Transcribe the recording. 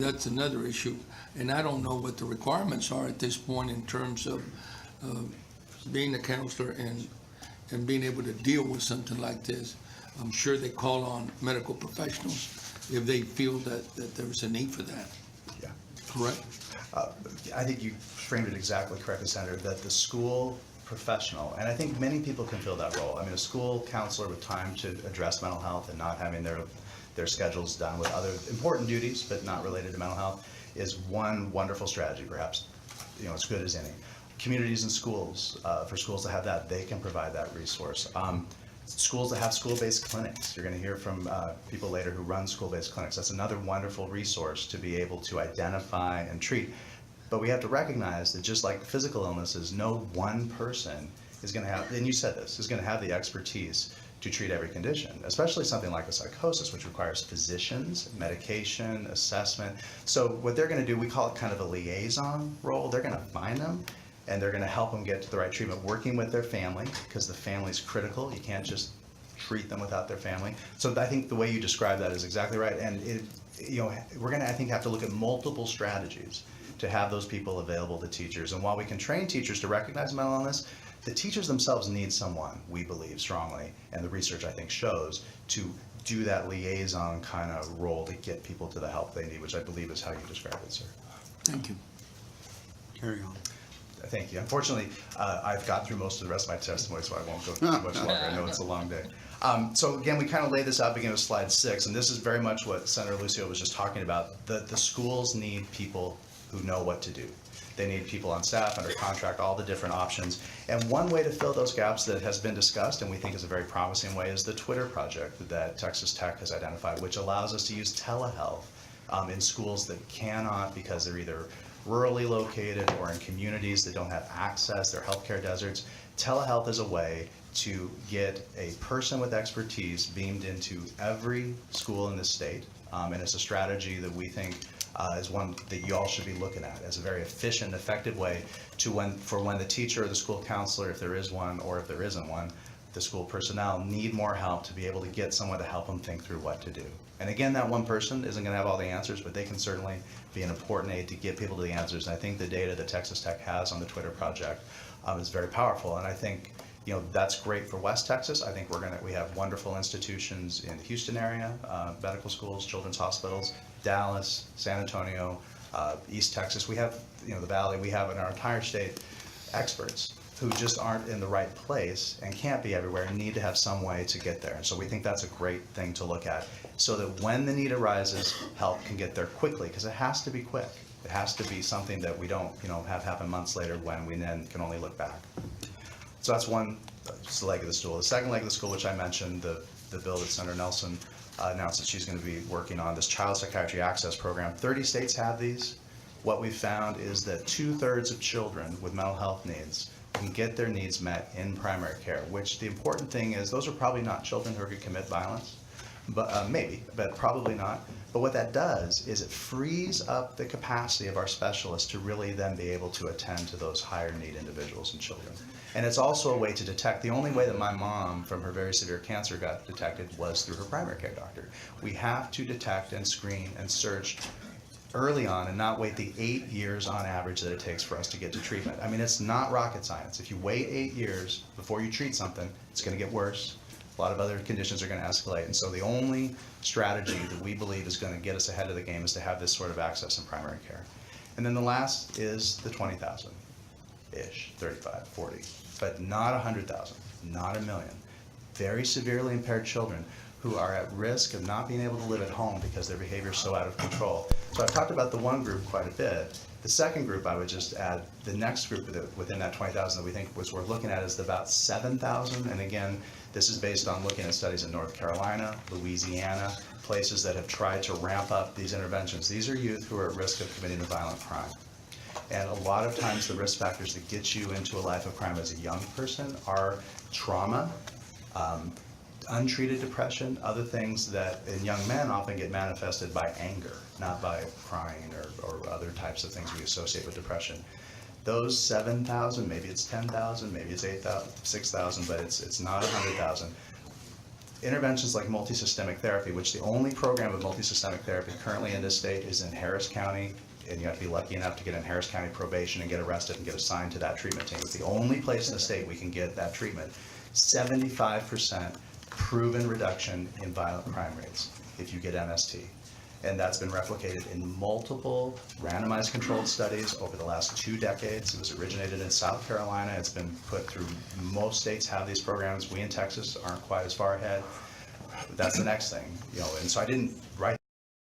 That's another issue, and I don't know what the requirements are at this point in terms of being a counselor and being able to deal with something like this. I'm sure they call on medical professionals if they feel that there's a need for that. Yeah. Correct? I think you framed it exactly correctly, Senator, that the school professional, and I think many people can fill that role. I mean, a school counselor with time to address mental health and not having their schedules done with other important duties but not related to mental health is one wonderful strategy, perhaps, as good as any. Communities and schools, for schools to have that, they can provide that resource. Schools that have school-based clinics, you're going to hear from people later who run school-based clinics. That's another wonderful resource to be able to identify and treat. But we have to recognize that just like physical illnesses, no one person is going to have, and you said this, is going to have the expertise to treat every condition, especially something like a psychosis, which requires physicians, medication, assessment. So what they're going to do, we call it kind of a liaison role. They're going to find them, and they're going to help them get to the right treatment, working with their family, because the family's critical. You can't just treat them without their family. So I think the way you describe that is exactly right. And we're going to, I think, have to look at multiple strategies to have those people available to teachers. And while we can train teachers to recognize mental illness, the teachers themselves need someone, we believe strongly, and the research I think shows, to do that liaison kind of role to get people to the help they need, which I believe is how you describe it, sir. Thank you. Carry on. Thank you. Unfortunately, I've got through most of the rest of my testimony, so I won't go too much longer. I know it's a long day. So again, we kind of lay this out beginning with slide 6, and this is very much what Senator Lucio was just talking about. The schools need people who know what to do. They need people on staff, under contract, all the different options. And one way to fill those gaps that has been discussed, and we think is a very promising way, is the Twitter project that Texas Tech has identified, which allows us to use telehealth in schools that cannot, because they're either rurally located or in communities that don't have access, they're healthcare deserts. Telehealth is a way to get a person with expertise beamed into every school in the state, and it's a strategy that we think is one that you all should be looking at as a very efficient, effective way to when the teacher or the school counselor, if there is one or if there isn't one, the school personnel need more help to be able to get someone to help them think through what to do. And again, that one person isn't going to have all the answers, but they can certainly be an important aid to get people to the answers. And I think the data that Texas Tech has on the Twitter project is very powerful. And I think that's great for West Texas. I think we have wonderful institutions in the Houston area, medical schools, children's hospitals, Dallas, San Antonio, East Texas. We have, the Valley. We have in our entire state experts who just aren't in the right place and can't be everywhere and need to have some way to get there. And so we think that's a great thing to look at, so that when the need arises, help can get there quickly, because it has to be quick. It has to be something that we don't, have happen months later when we then can only look back. So that's one leg of the stool. The second leg of the stool, which I mentioned, the bill that Senator Nelson announced that she's going to be working on, this Child Psychiatry Access Program. 30 states have these. What we've found is that 2/3 of children with mental health needs can get their needs met in primary care, which the important thing is those are probably not children who could commit violence, but maybe, but probably not. But what that does is it frees up the capacity of our specialists to really then be able to attend to those higher need individuals and children. And it's also a way to detect. The only way that my mom from her very severe cancer got detected was through her primary care doctor. We have to detect and screen and search early on and not wait the 8 years on average that it takes for us to get to treatment. I mean, it's not rocket science. If you wait 8 years before you treat something, it's going to get worse. A lot of other conditions are going to escalate. And so the only strategy that we believe is going to get us ahead of the game is to have this sort of access in primary care. And then the last is the 20,000-ish, 35, 40, but not 100,000, not 1 million. Very severely impaired children who are at risk of not being able to live at home because their behavior is so out of control. So I've talked about the one group quite a bit. The second group, I would just add, the next group within that 20,000 that we think was worth looking at is about 7,000. And again, this is based on looking at studies in North Carolina, Louisiana, places that have tried to ramp up these interventions. These are youth who are at risk of committing a violent crime. And a lot of times the risk factors that get you into a life of crime as a young person are trauma, untreated depression, other things that in young men often get manifested by anger, not by crying or other types of things we associate with depression. Those 7,000, maybe it's 10,000, maybe it's 8,000, 6,000, but it's not 100,000. interventions like multisystemic therapy, which the only program of multisystemic therapy currently in this state is in Harris County, and you have to be lucky enough to get in Harris County probation and get arrested and get assigned to that treatment team. It's the only place in the state we can get that treatment. 75% proven reduction in violent crime rates if you get MST. And that's been replicated in multiple randomized controlled studies over the last 2 decades. It was originated in South Carolina. It's been put through, most states have these programs. We in Texas aren't quite as far ahead. That's the next thing, and so I didn't write